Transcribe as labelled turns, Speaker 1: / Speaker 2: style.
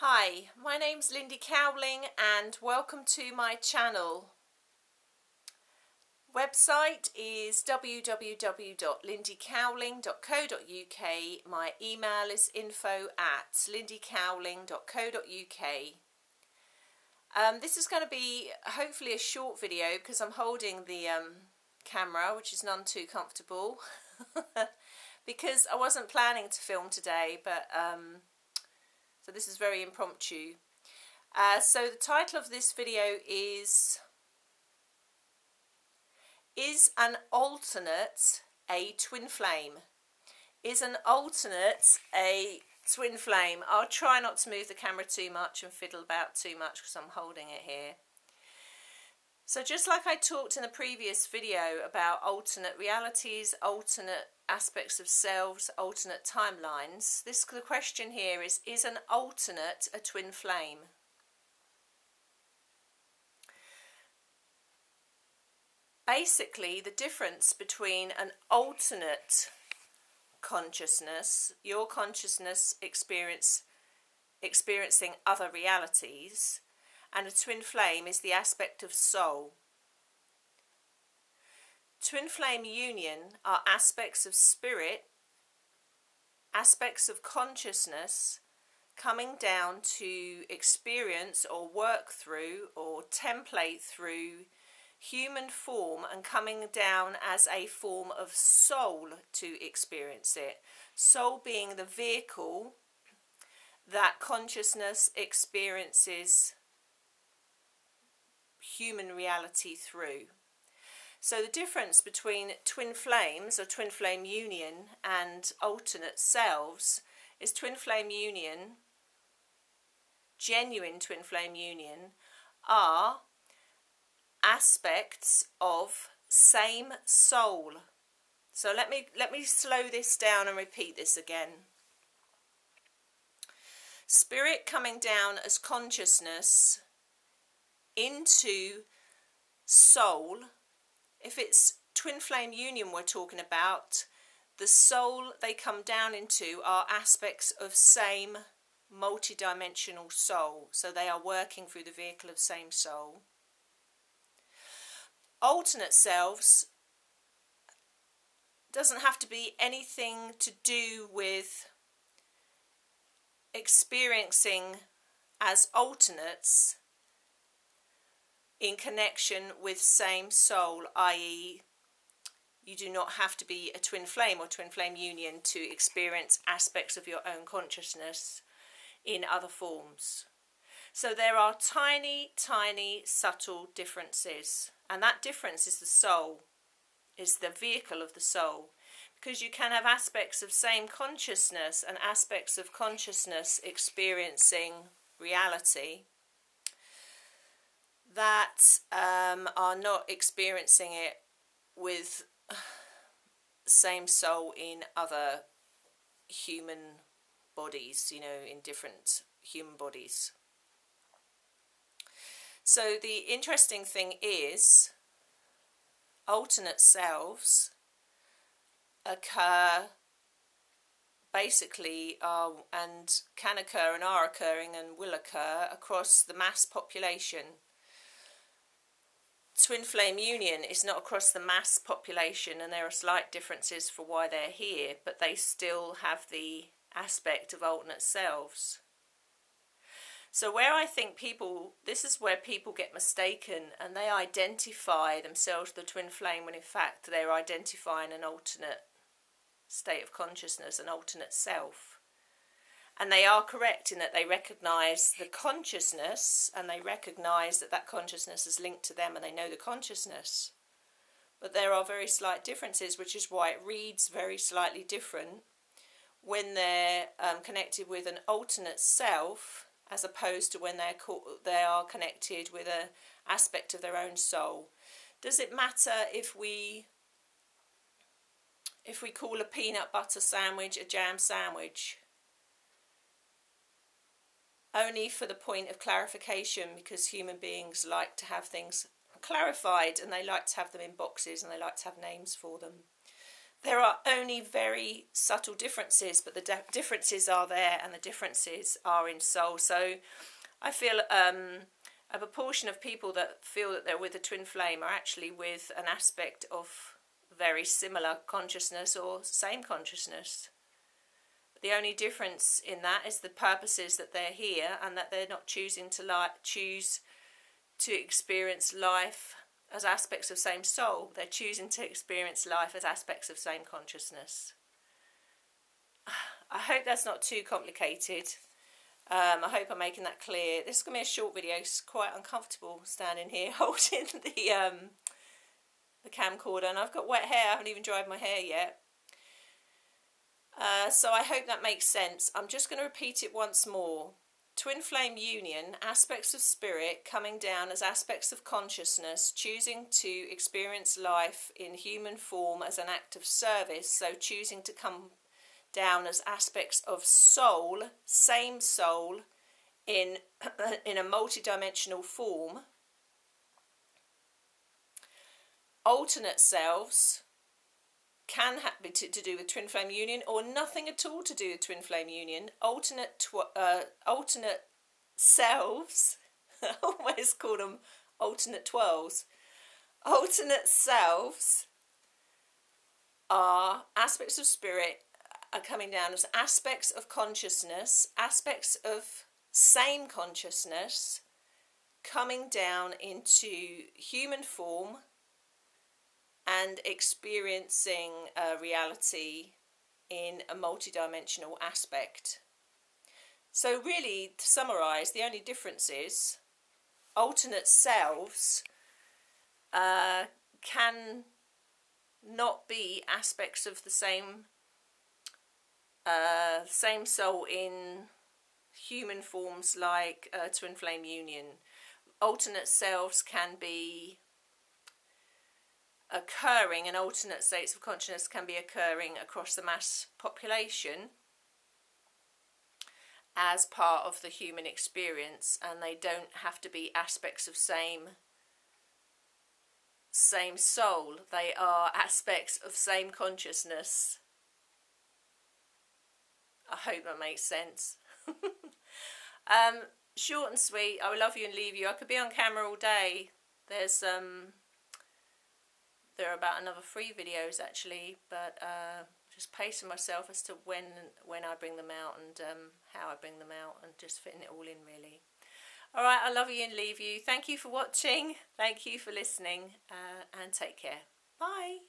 Speaker 1: Hi, my name's Lindy Cowling and welcome to my channel. Website is www.lindycowling.co.uk. My email is info@lindycowling.co.uk. This is going to be hopefully a short video because I'm holding the camera, which is none too comfortable because I wasn't planning to film today, but so this is very impromptu. So the title of this video is an alternate a twin flame? Is an alternate a twin flame? I'll try not to move the camera too much and fiddle about too much because I'm holding it here. So just like I talked in the previous video about alternate realities, alternate aspects of selves, alternate timelines, the question here is an alternate a twin flame? Basically, the difference between an alternate consciousness, your consciousness experiencing other realities, and a twin flame is the aspect of soul. Twin flame union are aspects of spirit, aspects of consciousness coming down to experience or work through or template through human form and coming down as a form of soul to experience it. Soul being the vehicle that consciousness experiences human reality through. So the difference between twin flames or twin flame union and alternate selves is twin flame union, genuine twin flame union, are aspects of same soul. So let me slow this down and repeat this again. Spirit coming down as consciousness into soul. If it's twin flame union we're talking about, the soul they come down into are aspects of same multidimensional soul. So they are working through the vehicle of same soul. Alternate selves doesn't have to be anything to do with experiencing as alternates in connection with same soul, i.e. you do not have to be a twin flame or twin flame union to experience aspects of your own consciousness in other forms. So there are tiny, tiny, subtle differences. And that difference is the soul, is the vehicle of the soul. Because you can have aspects of same consciousness and aspects of consciousness experiencing reality that are not experiencing it with same soul in other human bodies, in different human bodies. So the interesting thing is alternate selves occur basically and can occur and are occurring and will occur across the mass population. Twin flame union is not across the mass population, and there are slight differences for why they're here, but they still have the aspect of alternate selves. So where I think this is where people get mistaken and they identify themselves with the twin flame when in fact they're identifying an alternate state of consciousness, an alternate self. And they are correct in that they recognise the consciousness and they recognise that that consciousness is linked to them and they know the consciousness. But there are very slight differences, which is why it reads very slightly different when they're connected with an alternate self as opposed to when they are connected with an aspect of their own soul. Does it matter if we call a peanut butter sandwich a jam sandwich? Only for the point of clarification, because human beings like to have things clarified and they like to have them in boxes and they like to have names for them. there are only very subtle differences, but the differences are there, and the differences are in soul. So I feel a proportion of people that feel that they're with a twin flame are actually with an aspect of very similar consciousness or same consciousness. The only difference in that is the purposes that they're here, and that they're not choosing to choose to experience life as aspects of same soul. They're choosing to experience life as aspects of same consciousness. I hope that's not too complicated. I hope I'm making that clear. This is going to be a short video. It's quite uncomfortable standing here holding the camcorder, and I've got wet hair. I haven't even dried my hair yet. So I hope that makes sense. I'm just going to repeat it once more. Twin flame union, aspects of spirit coming down as aspects of consciousness, choosing to experience life in human form as an act of service, so choosing to come down as aspects of soul, same soul, in a multidimensional form. Alternate selves can be to do with twin flame union, or nothing at all to do with twin flame union. Alternate selves, I always call them alternate twirls. Alternate selves are aspects of spirit are coming down as aspects of consciousness, aspects of same consciousness, coming down into human form and experiencing reality in a multidimensional aspect. So really, to summarise, the only difference is alternate selves can not be aspects of the same soul in human forms like twin flame union. Alternate selves can be occurring, and alternate states of consciousness can be occurring across the mass population as part of the human experience, and they don't have to be aspects of same soul. They are aspects of same consciousness. I hope that makes sense. Short and sweet. I will love you and leave you. I could be on camera all day. There are about another 3 videos actually, but just pacing myself as to when I bring them out, and how I bring them out, and just fitting it all in really. Alright, I love you and leave you. Thank you for watching. Thank you for listening, and take care. Bye.